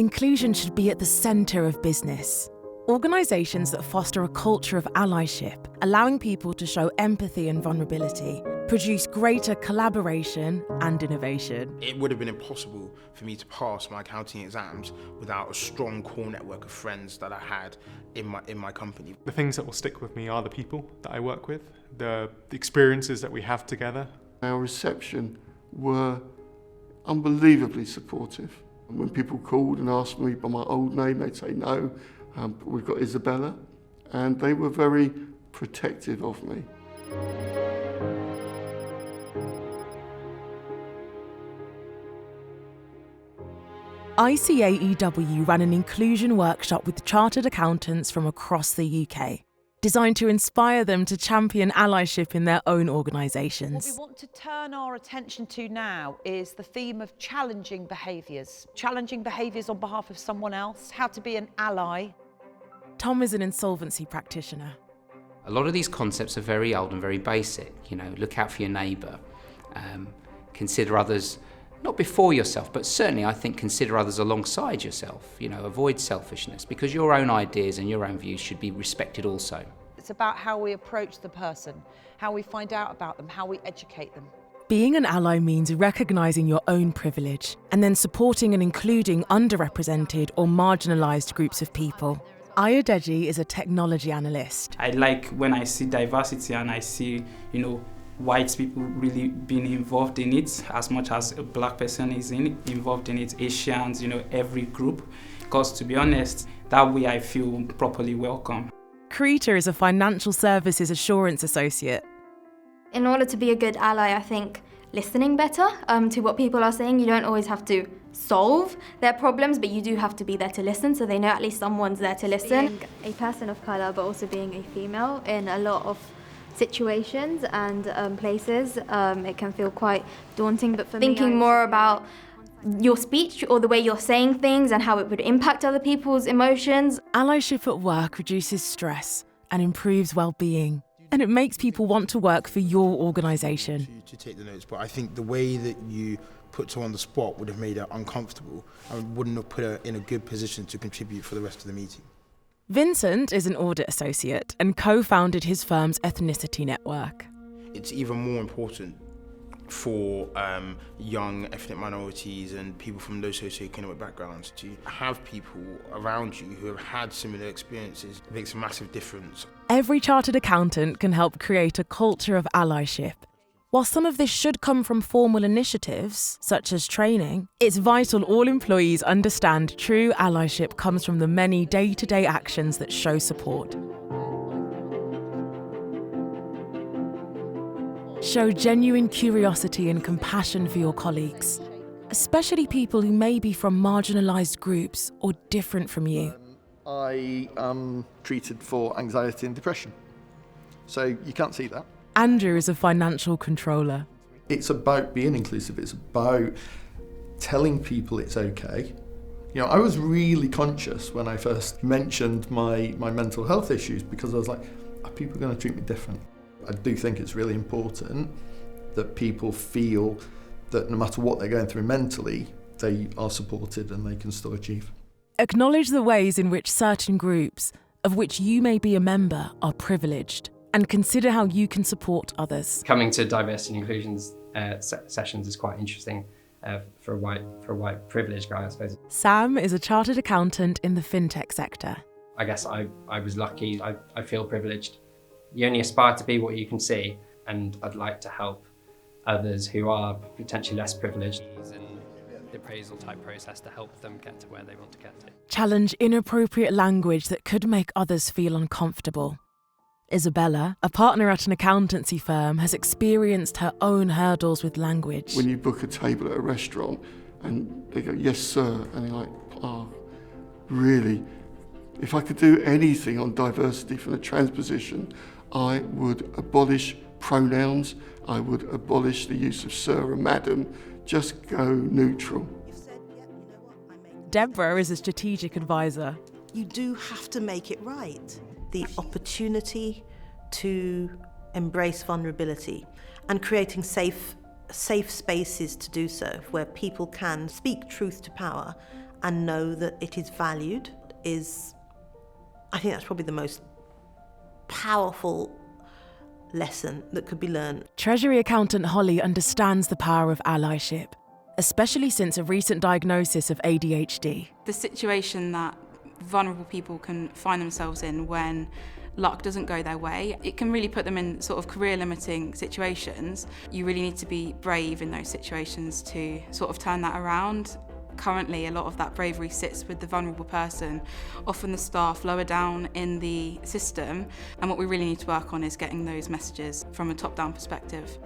inclusion should be at the centre of business. Organisations that foster a culture of allyship, allowing people to show empathy and vulnerability, produce greater collaboration and innovation. It would have been impossible for me to pass my accounting exams without a strong core network of friends that I had in my company. The things that will stick with me are the people that I work with, the experiences that we have together. Our reception were unbelievably supportive. And when people called and asked me by my old name, they'd say no. We've got Isabella, and they were very protective of me. ICAEW ran an inclusion workshop with chartered accountants from across the UK, designed to inspire them to champion allyship in their own organisations. What we want to turn our attention to now is the theme of challenging behaviours on behalf of someone else, how to be an ally. Tom is an insolvency practitioner. A lot of these concepts are very old and very basic. Look out for your neighbour, consider others, not before yourself, but certainly I think consider others alongside yourself. Avoid selfishness, because your own ideas and your own views should be respected also. It's about how we approach the person, how we find out about them, how we educate them. Being an ally means recognising your own privilege and then supporting and including underrepresented or marginalised groups of people. ICAEW is a technology analyst. I like when I see diversity and I see, white people really being involved in it as much as a black person is involved in it, Asians, every group. Because to be honest, that way I feel properly welcome. Krita is a financial services assurance associate. In order to be a good ally, I think listening better to what people are saying. You don't always have to solve their problems, but you do have to be there to listen, so they know at least someone's there to listen. Being a person of colour, but also being a female in a lot of situations and places, it can feel quite daunting. But for me, thinking more about your speech or the way you're saying things and how it would impact other people's emotions. Allyship at work reduces stress and improves well-being, and it makes people want to work for your organisation. To take the notes, but I think the way that you put her on the spot would have made her uncomfortable and wouldn't have put her in a good position to contribute for the rest of the meeting. Vincent is an audit associate and co-founded his firm's ethnicity network. It's even more important for young ethnic minorities and people from low socioeconomic backgrounds to have people around you who have had similar experiences. It makes a massive difference. Every chartered accountant can help create a culture of allyship. While some of this should come from formal initiatives, such as training, it's vital all employees understand true allyship comes from the many day-to-day actions that show support. Show genuine curiosity and compassion for your colleagues, especially people who may be from marginalised groups or different from you. I am treated for anxiety and depression, so you can't see that. Andrew is a financial controller. It's about being inclusive. It's about telling people it's okay. I was really conscious when I first mentioned my mental health issues, because I was like, are people going to treat me different? I do think it's really important that people feel that no matter what they're going through mentally, they are supported and they can still achieve. Acknowledge the ways in which certain groups, of which you may be a member, are privileged, and consider how you can support others. Coming to diversity and inclusion sessions is quite interesting for a white privileged guy, I suppose. Sam is a chartered accountant in the fintech sector. I guess I was lucky. I feel privileged. You only aspire to be what you can see, and I'd like to help others who are potentially less privileged. The appraisal type process to help them get to where they want to get to. Challenge inappropriate language that could make others feel uncomfortable. Isabella, a partner at an accountancy firm, has experienced her own hurdles with language. When you book a table at a restaurant and they go, yes, sir, and you're like, oh, really? If I could do anything on diversity from the transposition, I would abolish pronouns, I would abolish the use of sir and madam, just go neutral. Deborah is a strategic advisor. You do have to make it right. The opportunity to embrace vulnerability and creating safe spaces to do so, where people can speak truth to power and know that it is valued is, I think that's probably the most powerful lesson that could be learned. Treasury Accountant Holly understands the power of allyship, especially since a recent diagnosis of ADHD. The situation that vulnerable people can find themselves in when luck doesn't go their way, it can really put them in sort of career-limiting situations. You really need to be brave in those situations to sort of turn that around. Currently, a lot of that bravery sits with the vulnerable person, often the staff lower down in the system, and what we really need to work on is getting those messages from a top-down perspective.